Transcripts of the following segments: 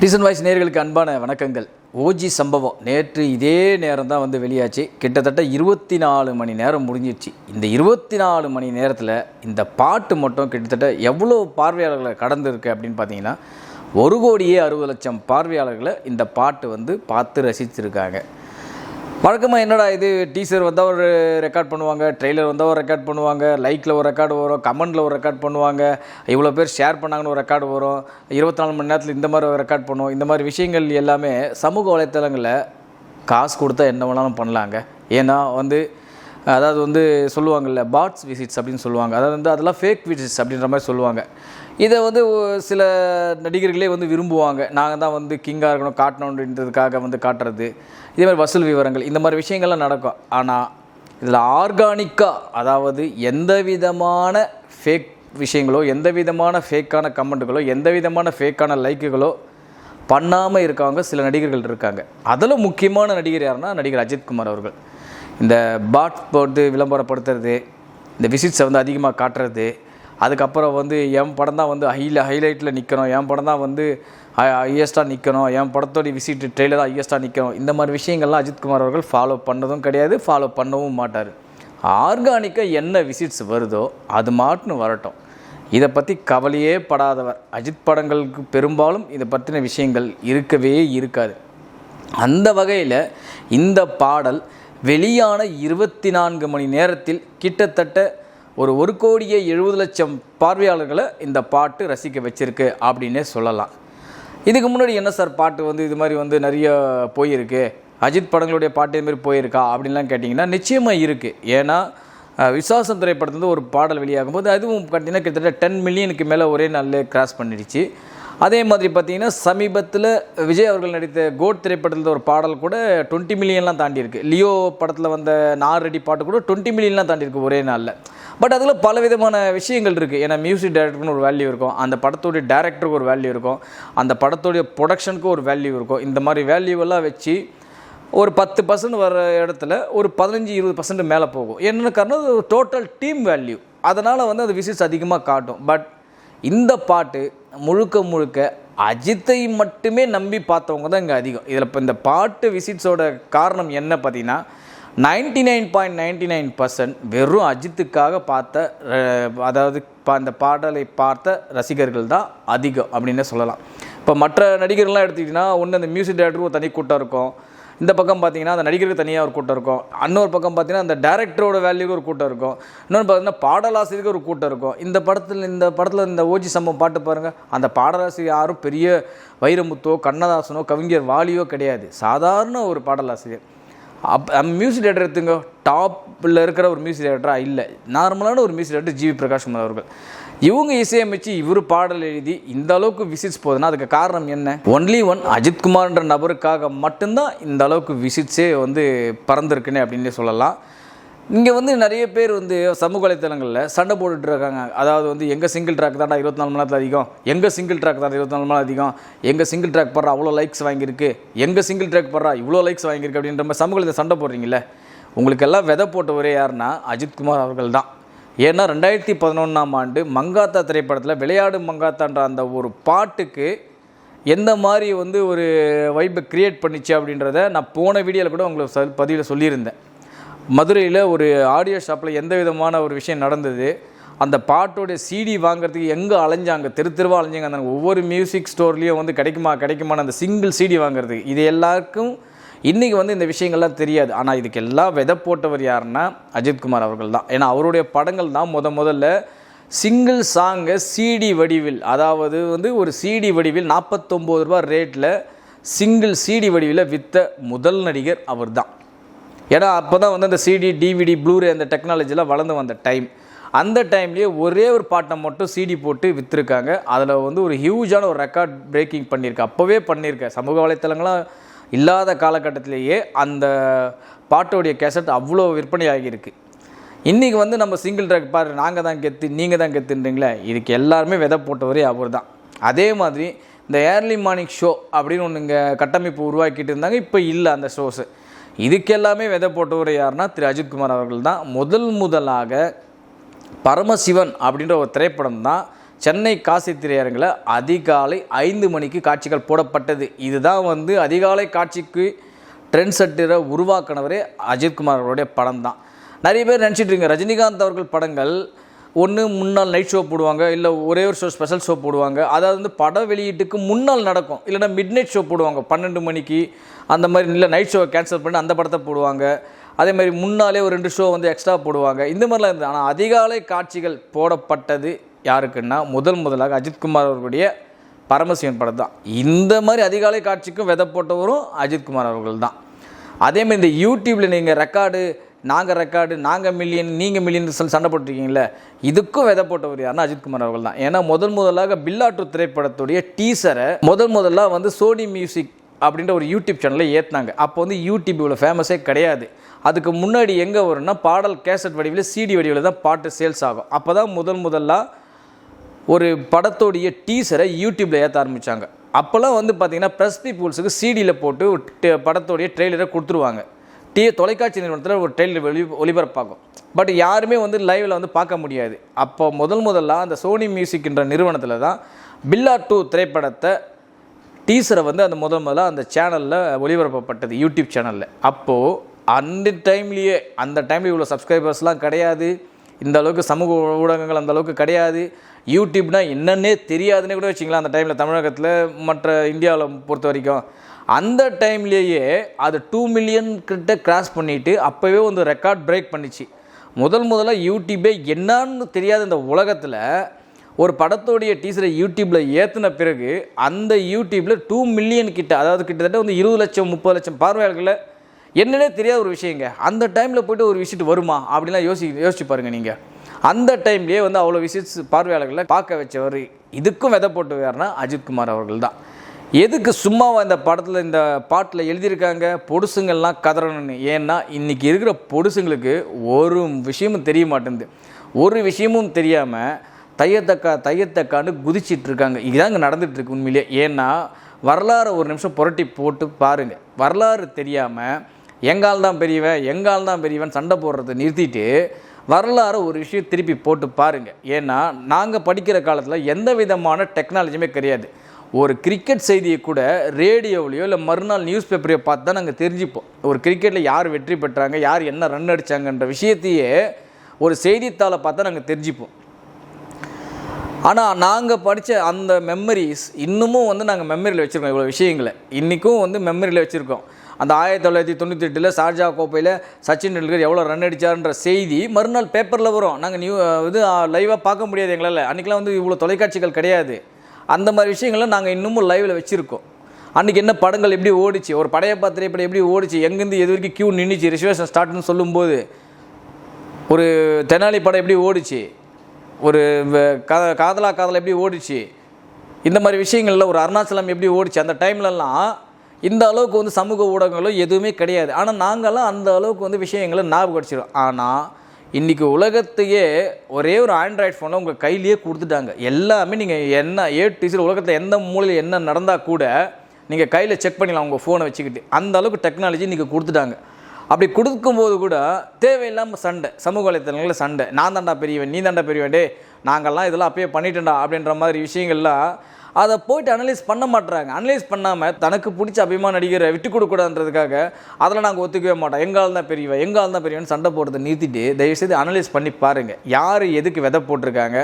Reason voice நேயர்களுக்கு அன்பான வணக்கங்கள். ஓஜி சம்பவம் நேற்று இதே நேரம் தான் வெளியாச்சு. கிட்டத்தட்ட 24 மணி நேரம் முடிஞ்சிடுச்சு. இந்த 24 மணி நேரத்தில் இந்த பாட்டு மட்டும் கிட்டத்தட்ட எவ்வளோ பார்வையாளர்களை கடந்திருக்கு அப்படின்னு பார்த்தீங்கன்னா 1,60,00,000 பார்வையாளர்களை இந்த பாட்டு பார்த்து ரசிச்சிருக்காங்க. வழக்கமாக என்னடா இது, டீசர் வந்தால் ஒரு ரெக்கார்ட் பண்ணுவாங்க, ட்ரெய்லர் வந்தால் ஒரு ரெக்கார்ட் பண்ணுவாங்க, லைக்கில் ஒரு ரெக்கார்டு வரும், கமெண்டில் ஒரு ரெக்கார்ட் பண்ணுவாங்க, இவ்வளோ பேர் ஷேர் பண்ணாங்கன்னு ஒரு ரெக்கார்டு வரும், 24 மணி நேரத்தில் இந்த மாதிரி ஒரு ரெக்கார்ட் பண்ணுவோம். இந்த மாதிரி விஷயங்கள் எல்லாமே சமூக வலைத்தளங்களில் காசு கொடுத்தா என்ன வேணாலும் பண்ணலாங்க. ஏன்னா அதாவது சொல்லுவாங்கள்ல பாட்ஸ் விசிட்ஸ் அப்படின்னு சொல்லுவாங்க. அதாவது அதெல்லாம் ஃபேக் விசிட்ஸ் அப்படின்ற மாதிரி சொல்லுவாங்க. இதை சில நடிகர்களே விரும்புவாங்க. நாங்கள் தான் கிங்காக இருக்கணும் காட்டணுன்றதுக்காக காட்டுறது, இதே மாதிரி வசூல் விவரங்கள், இந்த மாதிரி விஷயங்கள்லாம் நடக்கும். ஆனால் இதில் ஆர்கானிக்காக, அதாவது எந்த விதமான ஃபேக் விஷயங்களோ, எந்த விதமான ஃபேக்கான கமெண்ட்டுகளோ, எந்த விதமான ஃபேக்கான லைக்குகளோ பண்ணாமல் இருக்கவங்க சில நடிகர்கள் இருக்காங்க. அதில் முக்கியமான நடிகர் யாருன்னா நடிகர் அஜித்குமார் அவர்கள். இந்த பாட் போட்டு விளம்பரப்படுத்துறது, இந்த விசிட்ஸை அதிகமாக காட்டுறது, அதுக்கப்புறம் என் படம் தான் ஹைலைட்டில் நிற்கணும், என் படம் தான் ஹையஸ்ட்டாக நிற்கணும், என் படத்தோடைய விசிட் ட்ரெயிலர் தான் ஹையஸ்ட்டாக நிற்கணும், இந்த மாதிரி விஷயங்கள்லாம் அஜித்குமார் அவர்கள் ஃபாலோ பண்ணதும் கிடையாது, ஃபாலோ பண்ணவும் மாட்டார். ஆர்கானிக்காக என்ன விசிட்ஸ் வருதோ அது மாட்டுன்னு வரட்டும், இதை பற்றி கவலையே படாதவர். அஜித் படங்களுக்கு பெரும்பாலும் இதை பற்றின விஷயங்கள் இருக்கவே இருக்காது. அந்த வகையில் இந்த பாடல் வெளியான 24 மணி நேரத்தில் கிட்டத்தட்ட ஒரு 1,70,00,000 பார்வையாளர்களை இந்த பாட்டு ரசிக்க வச்சிருக்கு அப்படின்னே சொல்லலாம். இதுக்கு முன்னாடி என்ன சார் பாட்டு இது மாதிரி நிறைய போயிருக்கு, அஜித் படங்களுடைய பாட்டு இதுமாரி போயிருக்கா அப்படின்லாம் கேட்டிங்கன்னா நிச்சயமாக இருக்குது. ஏன்னா விஸ்வாசம் திரைப்படத்துலேருந்து ஒரு பாடல் வெளியாகும்போது அதுவும் பார்த்திங்கன்னா கிட்டத்தட்ட 10 மில்லியனுக்கு மேலே ஒரே நாளில் கிராஸ் பண்ணிடுச்சு. அதே மாதிரி பார்த்திங்கன்னா சமீபத்தில் விஜய் அவர்கள் நடித்த கோட் திரைப்படத்தில் ஒரு பாடல் கூட 20 மில்லியன்லாம் தாண்டியிருக்கு. லியோ படத்தில் வந்த நாரடி பாட்டு கூட 20 மில்லியன்லாம் தாண்டியிருக்கு ஒரே நாளில். பட் அதில் பல விதமான விஷயங்கள் இருக்குது. ஏன்னா மியூசிக் டைரக்டருக்குன்னு ஒரு வேல்யூ இருக்கும், அந்த படத்தோடைய டேரக்டருக்கு ஒரு வேல்யூ இருக்கும், அந்த படத்தோடைய ப்ரொடக்ஷனுக்கு ஒரு வேல்யூ இருக்கும். இந்த மாதிரி வேல்யூவெல்லாம் வச்சு ஒரு 10% வர இடத்துல ஒரு 15-20% மேலே போகும். என்னென்ன காரணம், டோட்டல் டீம் வேல்யூ, அதனால் அது விசிட்ஸ் அதிகமாக காட்டும். பட் இந்த பாட்டு முழுக்க அஜித்தை மட்டுமே நம்பி பார்த்தவங்க தான் இங்கே அதிகம். இதில் இப்போ இந்த பாட்டு விசிட்ஸோட காரணம் என்ன பார்த்தீங்கன்னா 99.99% வெறும் அஜித்துக்காக பார்த்த, அதாவது அந்த பாடலை பார்த்த ரசிகர்கள் தான் அதிகம் அப்படின்னே சொல்லலாம். இப்போ மற்ற நடிகர்கள்லாம் எடுத்துக்கிட்டிங்கன்னா ஒன்று அந்த மியூசிக் டைரக்டருக்கு ஒரு தனி கூட்டம் இருக்கும், இந்த பக்கம் பார்த்திங்கன்னா அந்த நடிகருக்கு தனியாக ஒரு கூட்டம் இருக்கும், இன்னொரு பக்கம் பார்த்திங்கன்னா அந்த டேரக்டரோட வேல்யூக்கு ஒரு கூட்டம் இருக்கும், இன்னொன்று பார்த்திங்கன்னா பாடலாசிரியருக்கு ஒரு கூட்டம் இருக்கும். இந்த படத்தில் இந்த ஓஜி சம்பவம் பாட்டு பாருங்கள், அந்த பாடலாசிரியர் யாரும் பெரிய வைரமுத்தோ கண்ணதாசனோ கவிஞர் வாலியோ கிடையாது, சாதாரண ஒரு பாடலாசிரியர். மியூசிக் டைரக்டர் எடுத்துங்க, டாப்பில் இருக்கிற ஒரு மியூசிக் டைரக்டராக இல்லை, நார்மலான ஒரு music director GV Prakash Kumar அவர்கள். இவங்க இசையமைச்சு இவர் பாடல் எழுதி இந்த அளவுக்கு விசிட்ஸ் போகுதுன்னா அதுக்கு காரணம் என்ன? ஒன்லி ஒன் அஜித்குமார்ன்ற நபருக்காக மட்டும்தான் இந்த அளவுக்கு விசிட்ஸே பறந்துருக்குன்னு அப்படின்னே சொல்லலாம். இங்கே நிறைய பேர் சமூக வலைத்தளங்களில் சண்டை போட்டுட்டு இருக்காங்க. அதாவது எங்கள் சிங்கிள் ட்ராக் தான்டா 24 மணி நேரத்தில் அதிகம், எங்கள் சிங்கிள் ட்ராக் தான் 24 மணி அதிகம், எங்கள் சிங்கிள் ட்ராக் படுறா அவ்வளோ லைக்ஸ் வாங்கியிருக்கு, எங்கள் சிங்கிள் ட்ராக் படுறா இவ்வளோ லைக்ஸ் வாங்கியிருக்கு அப்படின்ற மாதிரி சமூக வலைத்தளத்தில் சண்டை போடுறீங்களே. உங்களுக்கெல்லாம் விதை போட்ட ஒரே யாருன்னா அஜித்குமார் அவர்கள் தான். ஏன்னா 2011ஆம் ஆண்டு மங்காத்தா திரைப்படத்தில் விளையாடு மங்காத்தான்ற அந்த ஒரு பாட்டுக்கு எந்த மாதிரி ஒரு வைப்பை க்ரியேட் பண்ணிச்சு அப்படின்றத நான் போன வீடியோவில் கூட உங்களுக்கு பதிவில் சொல்லியிருந்தேன். மதுரையில் ஒரு ஆடியோ ஷாப்பில் எந்த விதமான ஒரு விஷயம் நடந்தது, அந்த பாட்டோடைய சிடி வாங்குறதுக்கு எங்கே அலைஞ்சாங்க, தெருவாக அலைஞ்சாங்க, அந்த ஒவ்வொரு மியூசிக் ஸ்டோர்லேயும் கிடைக்குமான அந்த சிங்கிள் சிடி வாங்குறதுக்கு. இது எல்லாருக்கும் இன்றைக்கி இந்த விஷயங்கள்லாம் தெரியாது. ஆனால் இதுக்கு எல்லாம் விதை போட்டவர் யாருன்னா அஜித்குமார் அவர்கள் தான். ஏன்னா அவருடைய படங்கள் தான் முதல்ல சிங்கிள் சாங்கை சிடி வடிவில், அதாவது ஒரு சிடி வடிவில் 49 ரூபா ரேட்டில் சிங்கிள் சிடி வடிவில் விற்ற முதல் நடிகர் அவர் தான். ஏன்னா அப்போ தான் அந்த சிடி டிவிடி ப்ளூரே அந்த டெக்னாலஜிலாம் வளர்ந்து வந்த டைம். அந்த டைம்லேயே ஒரே ஒரு பாட்டை மட்டும் சிடி போட்டு விற்றுருக்காங்க. அதில் ஒரு ஹியூஜான ஒரு ரெக்கார்ட் பிரேக்கிங் பண்ணியிருக்கேன், அப்போவே பண்ணியிருக்கேன். சமூக வலைத்தளங்களாம் இல்லாத காலகட்டத்திலேயே அந்த பாட்டோடைய கேசட் அவ்வளோ விற்பனை ஆகியிருக்கு. இன்றைக்கி நம்ம சிங்கிள் ட்ராக் பாரு, நாங்கள் தான் கெத்து நீங்கள் தான் கெத்துன்றீங்களே, இதுக்கு எல்லாருமே விதை போட்டவரே அவர் தான். அதே மாதிரி இந்த ஏர்லி மார்னிங் ஷோ அப்படின்னு ஒன்று இங்கே கட்டமைப்பு உருவாக்கிட்டு இருந்தாங்க, இப்போ இல்லை அந்த ஷோஸு. இதுக்கு எல்லாமே விதை போட்டவர் யாருன்னா திரு அஜித்குமார் அவர்கள் தான். முதலாக பரமசிவன் அப்படின்ற ஒரு திரைப்படம் தான் சென்னை காசி திரையரங்கில் அதிகாலை 5 மணிக்கு காட்சிகள் போடப்பட்டது. இதுதான் வந்து அதிகாலை காட்சிக்கு ட்ரெண்ட் செட்டரை உருவாக்கினவரே அஜித்குமார் அவருடைய படம் தான். நிறைய பேர் நினச்சிட்டு இருக்கீங்க ரஜினிகாந்த் அவர்கள் படங்கள் ஒன்று முன்னாள் நைட் ஷோ போடுவாங்க, இல்லை ஒரே ஒரு ஷோ ஸ்பெஷல் ஷோ போடுவாங்க. அதாவது வந்து பட வெளியீட்டுக்கு முன்னால் நடக்கும், இல்லைனா மிட் நைட் ஷோ போடுவாங்க 12 மணிக்கு அந்த மாதிரி. இல்லை நைட் ஷோவை கேன்சல் பண்ணி அந்த படத்தை போடுவாங்க. அதே மாதிரி முன்னாலே ஒரு 2 ஷோ வந்து எக்ஸ்ட்ரா போடுவாங்க. இந்த மாதிரிலாம் இருந்தது. ஆனால் அதிகாலை காட்சிகள் போடப்பட்டது யாருக்குன்னா முதலாக அஜித்குமார் அவர்களுடைய பரமசிவன் படம் தான். இந்த மாதிரி அதிகாலை காட்சிக்கும் விதை போட்டவரும் அஜித்குமார் அவர்கள் தான். அதேமாதிரி இந்த யூடியூப்பில் நீங்கள் நாங்கள் மில்லியன் நீங்கள் மில்லியன் சொல்லி சண்டை போட்டிருக்கீங்களே, இதுக்கும் விதை போட்டவர் யாருன்னா அஜித்குமார் அவர்கள் தான். ஏன்னா முதலாக பில்லாட்டு திரைப்படத்துடைய டீசரை முதலாக வந்து சோனி மியூசிக் அப்படின்ற ஒரு யூடியூப் சேனலில் ஏற்றினாங்க. அப்போ வந்து யூடியூப் இவ்வளோ ஃபேமஸே கிடையாது. அதுக்கு முன்னாடி எங்கே வரும்னா பாடல் கேசட் வடிவில் சிடி வடிவில் தான் பாட்டு சேல்ஸ் ஆகும். அப்போ தான் முதலாக ஒரு படத்தோடைய டீசரை யூடியூப்பில் ஏற்ற ஆரம்பித்தாங்க. அப்போல்லாம் வந்து பார்த்திங்கன்னா ப்ரெஸ் பீப்புள்ஸுக்கு சிடியில் போட்டு படத்தோடைய ட்ரெய்லரை கொடுத்துருவாங்க. தொலைக்காட்சி நிறுவனத்தில் ஒரு ட்ரெய்லர் ஒளிபரப்பாகும். பட் யாருமே வந்து லைவில் வந்து பார்க்க முடியாது. அப்போ முதலாக அந்த சோனி மியூசிக்ன்ற நிறுவனத்தில் தான் பில்லா 2 திரைப்படத்தை டீசரை வந்து அந்த முதலாக அந்த சேனலில் ஒளிபரப்பப்பட்டது, யூடியூப் சேனலில். அப்போது அந்த டைம்லேயே இவ்வளோ சப்ஸ்கிரைபர்ஸ்லாம் கிடையாது, இந்த அளவுக்கு சமூக ஊடகங்கள் அந்த அளவுக்கு கிடையாது, யூடியூப்னா என்னன்னே தெரியாதுன்னு கூட வச்சிங்களா அந்த டைமில் தமிழகத்தில் மற்ற இந்தியாவில் பொறுத்த வரைக்கும். அந்த டைம்லேயே அது 2 மில்லியன் கிட்ட கிராஸ் பண்ணிவிட்டு அப்போவே வந்து ரெக்கார்ட் பிரேக் பண்ணிச்சு. முதலாக யூடியூபே என்னான்னு தெரியாத இந்த உலகத்தில் ஒரு படத்தோடைய டீசரை யூடியூப்பில் ஏற்றின பிறகு அந்த யூடியூப்பில் 2 மில்லியன் கிட்ட, அதாவது கிட்டத்தட்ட வந்து 20 லட்சம் 30 லட்சம் பார்வையாளர்களை என்னன்னே தெரியாத ஒரு விஷயங்க. அந்த டைமில் போய்ட்டு ஒரு விசிட் வருமா அப்படின்லாம் யோசிச்சு பாருங்கள் நீங்கள். அந்த டைம்லேயே வந்து அவ்வளோ விசிட்ஸ் பார்வையாளர்களை பார்க்க வச்சவர் இதுக்கும் விதை போட்டு யாருன்னா அஜித்குமார் அவர்கள் தான். எதுக்கு சும்மாவா இந்த படத்தில் இந்த பாட்டில் எழுதியிருக்காங்க பொடுசுங்கள்லாம் கதறணும்னு? ஏன்னா இன்றைக்கி இருக்கிற பொடுசுங்களுக்கு ஒரு விஷயமும் தெரிய மாட்டேங்குது. ஒரு விஷயமும் தெரியாமல் தையத்தக்கான்னு குதிச்சிட்டு இருக்காங்க. இதுதாங்க நடந்துகிட்ருக்கு உண்மையிலே. ஏன்னா வரலாறு ஒரு நிமிஷம் புரட்டி போட்டு பாருங்கள். வரலாறு தெரியாமல் எங்கால் தான் பெரியவன் சண்டை போடுறதை நிறுத்திட்டு வரலாறு ஒரு விஷயம் திருப்பி போட்டு பாருங்கள். ஏன்னா நாங்கள் படிக்கிற காலத்தில் எந்த விதமான டெக்னாலஜியுமே கிடையாது. ஒரு கிரிக்கெட் செய்தியை கூட ரேடியோவிலையோ இல்லை மறுநாள் நியூஸ் பேப்பரையோ பார்த்து தான் நாங்கள் தெரிஞ்சுப்போம். ஒரு கிரிக்கெட்டில் யார் வெற்றி பெற்றாங்க, யார் என்ன ரன் அடித்தாங்கன்ற விஷயத்தையே ஒரு செய்தித்தாளை பார்த்தா நாங்கள் தெரிஞ்சுப்போம். ஆனால் நாங்கள் படித்த அந்த மெமரிஸ் இன்னமும் வந்து நாங்கள் மெமரியில் வச்சுருக்கோம். இவ்வளோ விஷயங்களை இன்றைக்கும் வந்து மெமரியில் வச்சுருக்கோம். அந்த 1998 ஷார்ஜா கோப்பையில் சச்சின் டெண்டுல்கர் எவ்வளோ ரன் அடித்தார்ன்ற செய்தி மறுநாள் பேப்பரில் வரும். நாங்கள் லைவாக பார்க்க முடியாது எங்களால். அன்றைக்கெலாம் வந்து இவ்வளோ தொலைக்காட்சிகள் கிடையாது. அந்த மாதிரி விஷயங்களை நாங்கள் இன்னமும் லைவில் வச்சுருக்கோம். அன்றைக்கி என்ன படங்கள் எப்படி ஓடிச்சு, ஒரு படையப்பா திரைப்படம் எப்படி ஓடிச்சு, எங்கேருந்து எது வரைக்கும் கியூ நின்றுச்சு ரிசர்வேஷன் ஸ்டார்ட்னு சொல்லும்போது, ஒரு தெனாலி படம் எப்படி ஓடிச்சு, ஒரு காதலா எப்படி ஓடிச்சு, இந்த மாதிரி விஷயங்களில் ஒரு அருணாச்சலம் எப்படி ஓடிச்சு. அந்த டைம்லலாம் இந்த அளவுக்கு வந்து சமூக ஊடகங்களும் எதுவுமே கிடையாது. ஆனால் நாங்கள்லாம் அந்த அளவுக்கு வந்து விஷயங்களை ஞாபகம் அடிச்சிடும். ஆனால் இன்றைக்கி உலகத்தையே ஒரே ஒரு ஆண்ட்ராய்ட் ஃபோனில் உங்கள் கையிலேயே கொடுத்துட்டாங்க. எல்லாமே நீங்கள் என்ன உலகத்தில் எந்த மூலையில் என்ன நடந்தால் கூட நீங்கள் கையில் செக் பண்ணிடலாம் உங்கள் ஃபோனை வச்சுக்கிட்டு. அந்த அளவுக்கு டெக்னாலஜி நீங்கள் கொடுத்துட்டாங்க. அப்படி கொடுக்கும்போது கூட தேவையில்லாமல் சண்டை, சமூக வலைத்தளங்களில் சண்டை, நான் தாண்டா பெரியவன் நீ தாண்டா பெரியவன், நாங்கள்லாம் இதெல்லாம் அப்பயே பண்ணிட்டேன்டா அப்படின்ற மாதிரி விஷயங்கள்லாம் அதை போய்ட்டு அனலைஸ் பண்ண மாட்டுறாங்க. அனலைஸ் பண்ணாமல் தனக்கு பிடிச்ச அபிமான நடிகரை விட்டு கொடுக்கூடாதுன்றதுக்காக அதில் நாங்கள் ஒத்துக்கவே மாட்டோம், எங்கால் தான் பெரியவன் சண்டை போடுறதை நிறுத்திட்டு தயவுசெய்து அனலைஸ் பண்ணி பாருங்கள். யார் எதுக்கு விதை போட்டிருக்காங்க,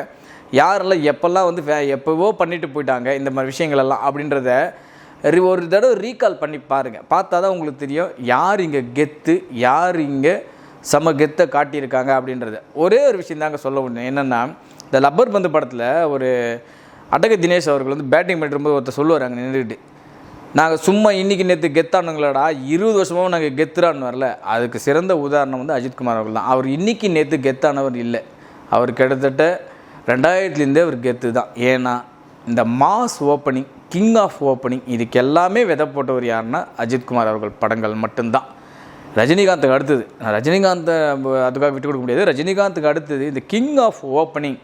யாரெல்லாம் எப்போல்லாம் வந்து எப்போவோ பண்ணிட்டு போயிட்டாங்க இந்த மாதிரி விஷயங்களெல்லாம் அப்படின்றத ஒரு தடவை ரீகால் பண்ணி பாருங்கள். பார்த்தா தான் உங்களுக்கு தெரியும் யார் இங்கே கெத்து, யார் இங்கே கெத்தை காட்டியிருக்காங்க அப்படின்றத. ஒரே ஒரு விஷயம் தாங்க சொல்ல முடியும். என்னென்னா இந்த லப்பர் பந்து படத்தில் ஒரு அடக தினேஷ் அவர்கள் வந்து பேட்டிங் பண்ணிட்டு ஒருத்தர் சொல்லுவார் அங்கே நின்றுக்கிட்டு, நாங்கள் சும்மா இன்றைக்கி நேற்று கெத்தானுங்களாடா, 20 வருஷமாகவும் நாங்கள் கெத்துறான்னு வரல. அதுக்கு சிறந்த உதாரணம் வந்து அஜித்குமார் அவர்கள் தான். அவர் இன்றைக்கி நேற்று கெத்தானவர் இல்லை, அவர் கிட்டத்தட்ட 2000 அவர் கெத்து தான். ஏன்னா இந்த mass opening, king of opening, இதுக்கு எல்லாமே விதை போட்டவர் யாருன்னா அஜித்குமார் அவர்கள் படங்கள் மட்டும்தான். ரஜினிகாந்துக்கு அடுத்தது, நான் ரஜினிகாந்தை அதுக்காக விட்டு கொடுக்க முடியாது, ரஜினிகாந்துக்கு அடுத்தது இந்த கிங் ஆஃப் ஓப்பனிங்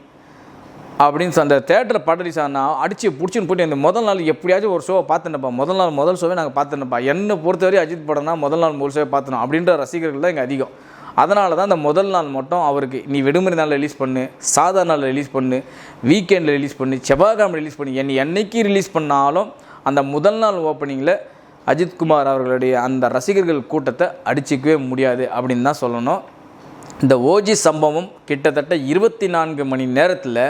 அப்படின்னு அந்த தேட்டரை படரிசா நான் அடித்து பிடிச்சின்னு போய்ட்டு இந்த முதல் நாள் எப்படியாச்சும் ஒரு ஷோவை பார்த்துனப்பா, முதல் ஷோவே நாங்கள் பார்த்துனப்பா. என்னை பொறுத்தவரை அஜித் படம்னா முதல் நாள் ஷோவை பார்த்துனோம் அப்படின்ற ரசிகர்கள் தான் இங்கே அதிகம். அதனால தான் அந்த முதல் நாள் மட்டும் அவருக்கு நீ விடுமுறை நாளில் ரிலீஸ் பண்ணு, சாதாரண நாளில் ரிலீஸ் பண்ணு, வீக்கெண்டில் ரிலீஸ் பண்ணு, செவ்வாய்க்கிழமை ரிலீஸ் பண்ணு, என்னைக்கு ரிலீஸ் பண்ணாலும் அந்த முதல் நாள் ஓப்பனிங்கில் அஜித்குமார் அவர்களுடைய அந்த ரசிகர்கள் கூட்டத்தை அடிச்சிக்கவே முடியாது அப்படின்னு தான் சொல்லணும். இந்த ஓஜி சம்பவம் கிட்டத்தட்ட 24 மணி நேரத்தில்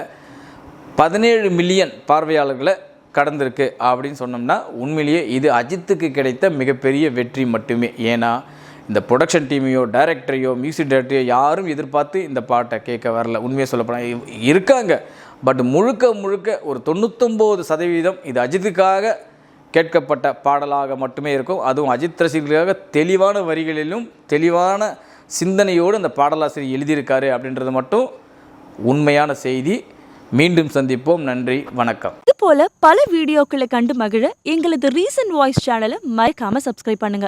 17 மில்லியன் பார்வையாளர்களை கடந்திருக்கு அப்படின்னு சொன்னோம்னா உண்மையிலேயே இது அஜித்துக்கு கிடைத்த மிகப்பெரிய வெற்றி மட்டுமே. ஏன்னா இந்த ப்ரொடக்ஷன் டீமையோ டைரக்டரையோ மியூசிக் டைரக்டரையோ யாரும் எதிர்பார்த்து இந்த பாட்டை கேட்க வரல. உண்மையை சொல்லப்போனால் இருக்காங்க, பட் முழுக்க ஒரு 99% இது அஜித்துக்காக கேட்கப்பட்ட பாடலாக மட்டுமே இருக்கும். அதுவும் அஜித் ரசிகர்களுக்காக தெளிவான வரிகளிலும் தெளிவான சிந்தனையோடு அந்த பாடலாசிரியர் எழுதியிருக்காரு அப்படின்றது மட்டும் உண்மையான செய்தி. மீண்டும் சந்திப்போம். நன்றி, வணக்கம். இது போல பல வீடியோக்களை கண்டு மகிழ எங்களது ரீசன்ட் வாய்ஸ் சேனலை மறக்காம சப்ஸ்கிரைப் பண்ணுங்க.